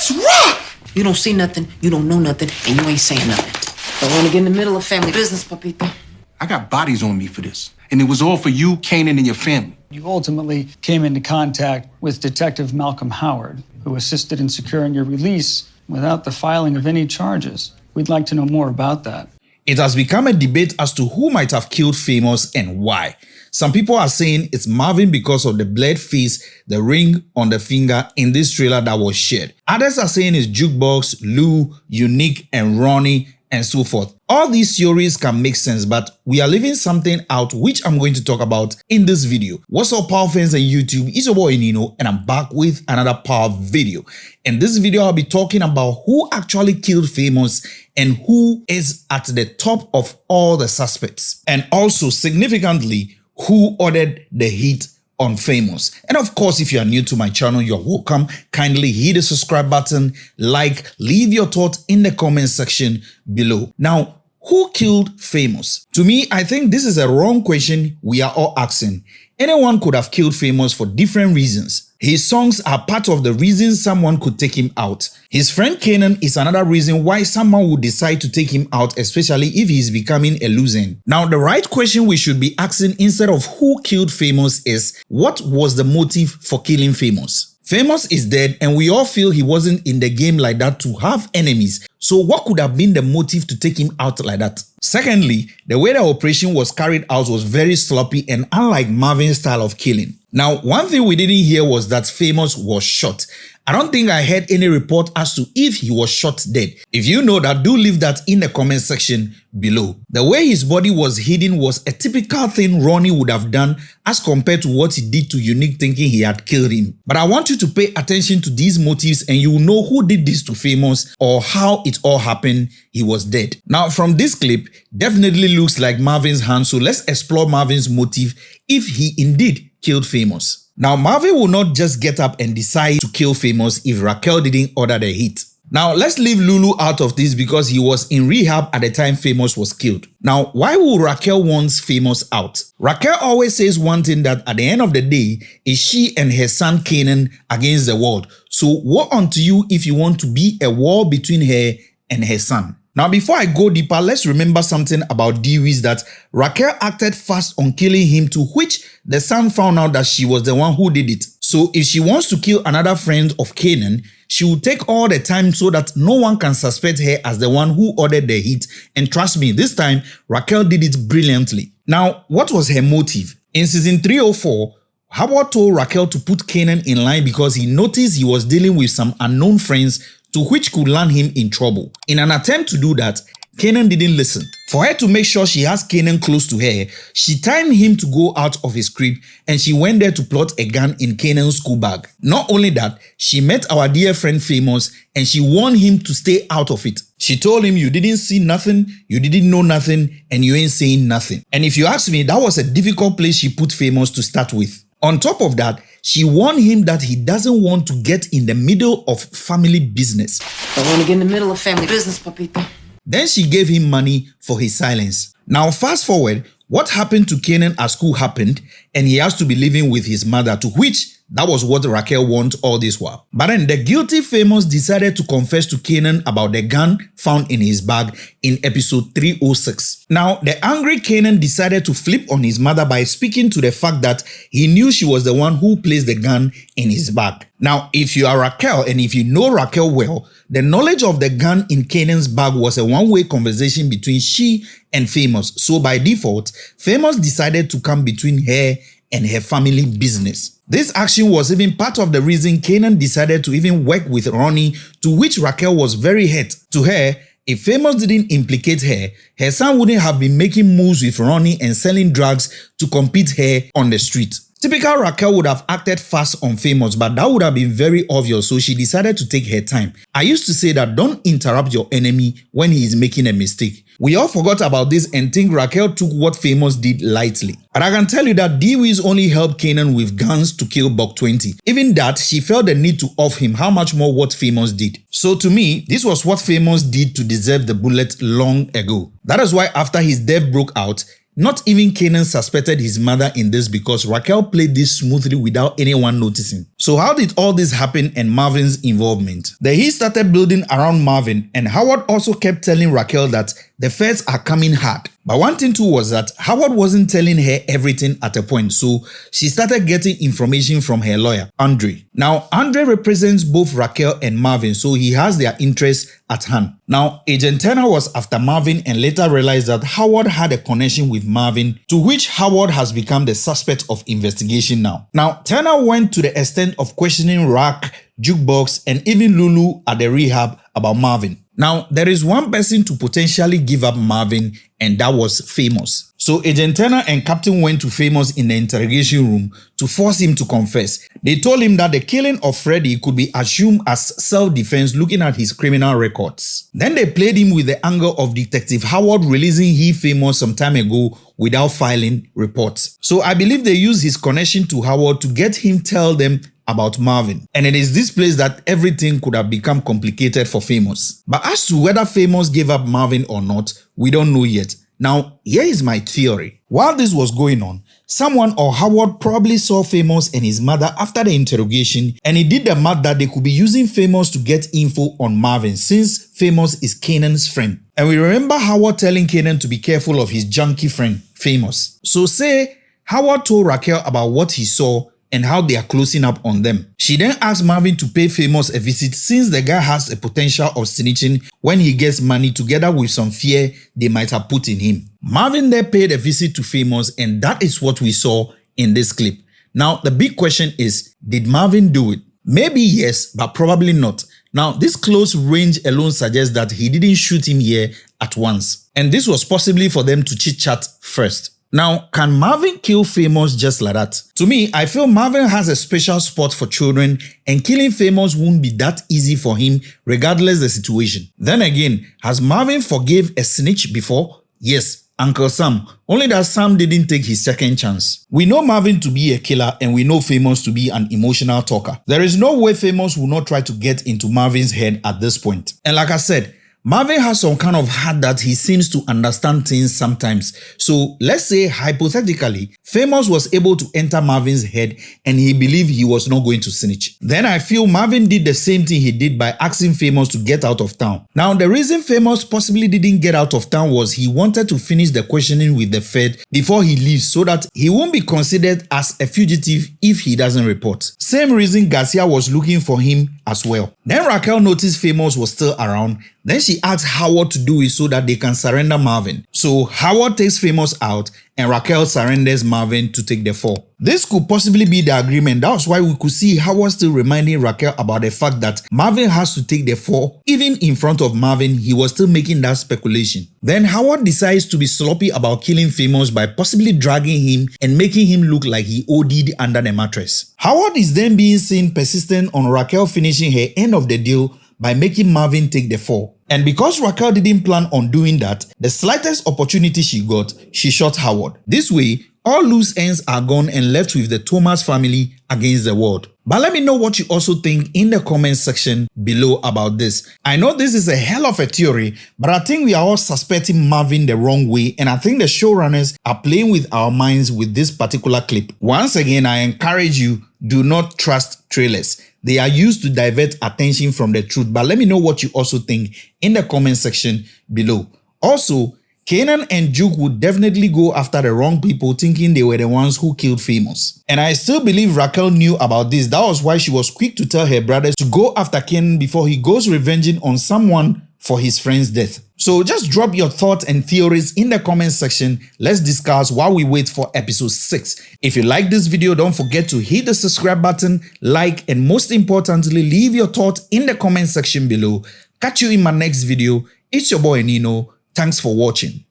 Let's rock! You don't see nothing, you don't know nothing, and you ain't saying nothing. Don't want to get in the middle of family business, papito. I got bodies on me for this. And it was all for you, Kanan, and your family. You ultimately came into contact with Detective Malcolm Howard, who assisted in securing your release without the filing of any charges. We'd like to know more about that. It has become a debate as to who might have killed Famous and why. Some people are saying it's Marvin because of the bled face, the ring on the finger in this trailer that was shared. Others are saying it's Jukebox, Lou, Unique, and Ronnie, and so forth. All these theories can make sense, but we are leaving something out which I'm going to talk about in this video. What's up, Power fans and YouTube? It's your boy Nino, and I'm back with another Power video. In this video, I'll be talking about who actually killed Famous and who is at the top of all the suspects. And also, significantly, who ordered the hit on Famous. And of course, if you are new to my channel, you're welcome. Kindly hit the subscribe button, like, leave your thoughts in the comment section below. Now, who killed Famous? To me, I think this is a wrong question we are all asking. Anyone could have killed Famous for different reasons. His songs are part of the reason someone could take him out. His friend Kanan is another reason why someone would decide to take him out, especially if he's becoming a loser. Now, the right question we should be asking instead of who killed Famous is, what was the motive for killing Famous? Famous is dead and we all feel he wasn't in the game like that to have enemies. So what could have been the motive to take him out like that? Secondly, the way the operation was carried out was very sloppy and unlike Marvin's style of killing. Now, one thing we didn't hear was that Famous was shot. I don't think I heard any report as to if he was shot dead. If you know that, do leave that in the comment section below. The way his body was hidden was a typical thing Ronnie would have done as compared to what he did to Unique, thinking he had killed him. But I want you to pay attention to these motives and you will know who did this to Famous or how it all happened. He was dead. Now, from this clip, definitely looks like Marvin's hand, so let's explore Marvin's motive if he indeed killed Famous. Now, Marvin will not just get up and decide to kill Famous if Raquel didn't order the hit. Now, let's leave Lulu out of this because he was in rehab at the time Famous was killed. Now, why will Raquel want Famous out? Raquel always says one thing, that at the end of the day, is she and her son Kanan against the world. So, what unto you if you want to be a war between her and her son? Now, before I go deeper, let's remember something about Dewey's, that Raquel acted fast on killing him, to which the son found out that she was the one who did it. So if she wants to kill another friend of Kanan, she will take all the time so that no one can suspect her as the one who ordered the hit. And trust me, this time, Raquel did it brilliantly. Now, what was her motive? In season 304, Howard told Raquel to put Kanan in line because he noticed he was dealing with some unknown friends, to which could land him in trouble. In an attempt to do that, Kanan didn't listen. For her to make sure she has Kanan close to her, she timed him to go out of his crib and she went there to plot a gun in Kanan's school bag. Not only that, she met our dear friend Famous and she warned him to stay out of it. She told him, you didn't see nothing, you didn't know nothing, and you ain't saying nothing. And if you ask me, that was a difficult place she put Famous to start with. On top of that, she warned him that he doesn't want to get in the middle of family business. Don't want to get in the middle of family business, papito. Then she gave him money for his silence. Now fast forward, what happened to Kanan at school happened and he has to be living with his mother, to which that was what Raquel wanted all this while. But then the guilty Famous decided to confess to Kanan about the gun found in his bag in episode 306. Now, the angry Kanan decided to flip on his mother by speaking to the fact that he knew she was the one who placed the gun in his bag. Now, if you are Raquel and if you know Raquel well, the knowledge of the gun in Kanan's bag was a one-way conversation between she and Famous. So by default, Famous decided to come between her and her family business. This action was even part of the reason Kanan decided to even work with Ronnie, to which Raquel was very hurt. To her, if Famous didn't implicate her, her son wouldn't have been making moves with Ronnie and selling drugs to compete her on the street. Typical Raquel would have acted fast on Famous, but that would have been very obvious, so she decided to take her time. I used to say that don't interrupt your enemy when he is making a mistake. We all forgot about this and think Raquel took what Famous did lightly. But I can tell you that Dewey's only helped Kanan with guns to kill Buck 20. Even that, she felt the need to off him, how much more what Famous did. So to me, this was what Famous did to deserve the bullet long ago. That is why after his death broke out, not even Kanan suspected his mother in this because Raquel played this smoothly without anyone noticing. So how did all this happen and Marvin's involvement? The heat started building around Marvin, and Howard also kept telling Raquel that the feds are coming hard. But one thing too was that Howard wasn't telling her everything at a point, so she started getting information from her lawyer, Andre. Now, Andre represents both Raquel and Marvin, so he has their interests at hand. Now, Agent Turner was after Marvin and later realized that Howard had a connection with Marvin, to which Howard has become the suspect of investigation now. Now, Turner went to the extent of questioning Rack, Jukebox, and even Lulu at the rehab about Marvin. Now, there is one person to potentially give up Marvin, and that was Famous. So Agent Turner and Captain went to Famous in the interrogation room to force him to confess. They told him that the killing of Freddy could be assumed as self-defense looking at his criminal records. Then they played him with the angle of Detective Howard releasing Famous some time ago without filing reports. So I believe they used his connection to Howard to get him tell them about Marvin. And it is this place that everything could have become complicated for Famous. But as to whether Famous gave up Marvin or not, we don't know yet. Now, here is my theory. While this was going on, someone or Howard probably saw Famous and his mother after the interrogation, and he did the math that they could be using Famous to get info on Marvin since Famous is Kanan's friend. And we remember Howard telling Kanan to be careful of his junkie friend, Famous. So say Howard told Raquel about what he saw and how they are closing up on them. She then asked Marvin to pay Famous a visit since the guy has a potential of snitching when he gets money together with some fear they might have put in him. Marvin then paid a visit to Famous, and that is what we saw in this clip. Now, the big question is, did Marvin do it? Maybe yes, but probably not. Now, this close range alone suggests that he didn't shoot him here at once. And this was possibly for them to chit-chat first. Now, can Marvin kill Famous just like that? To me, I feel Marvin has a special spot for children, and killing Famous won't be that easy for him regardless the situation. Then again, has Marvin forgave a snitch before? Yes, Uncle Sam. Only that Sam didn't take his second chance. We know Marvin to be a killer, and we know Famous to be an emotional talker. There is no way Famous will not try to get into Marvin's head at this point. And like I said, Marvin has some kind of heart that he seems to understand things sometimes. So let's say hypothetically, Famous was able to enter Marvin's head and he believed he was not going to snitch. Then I feel Marvin did the same thing he did by asking Famous to get out of town. Now the reason Famous possibly didn't get out of town was he wanted to finish the questioning with the Fed before he leaves so that he won't be considered as a fugitive if he doesn't report. Same reason Garcia was looking for him as well. Then Raquel noticed Famous was still around. Then she asked Howard to do it so that they can surrender Marvin. So Howard takes Famous out and Raquel surrenders Marvin to take the fall. This could possibly be the agreement. That's why we could see Howard still reminding Raquel about the fact that Marvin has to take the fall. Even in front of Marvin, he was still making that speculation. Then Howard decides to be sloppy about killing Famous by possibly dragging him and making him look like he OD'd under the mattress. Howard is then being seen persistent on Raquel finishing her end of the deal by making Marvin take the fall. And because Raquel didn't plan on doing that, the slightest opportunity she got, she shot Howard. This way, all loose ends are gone and left with the Thomas family against the world. But let me know what you also think in the comment section below about this. I know this is a hell of a theory, but I think we are all suspecting Marvin the wrong way, and I think the showrunners are playing with our minds with this particular clip. Once again, I encourage you, do not trust trailers. They are used to divert attention from the truth, but let me know what you also think in the comment section below. Also, Kanan and Juke would definitely go after the wrong people thinking they were the ones who killed Famous. And I still believe Raquel knew about this. That was why she was quick to tell her brothers to go after Kanan before he goes revenging on someone for his friend's death. So just drop your thoughts and theories in the comment section. Let's discuss while we wait for episode 6. If you like this video, don't forget to hit the subscribe button, like, and most importantly, leave your thoughts in the comment section below. Catch you in my next video. It's your boy Nino. Thanks for watching.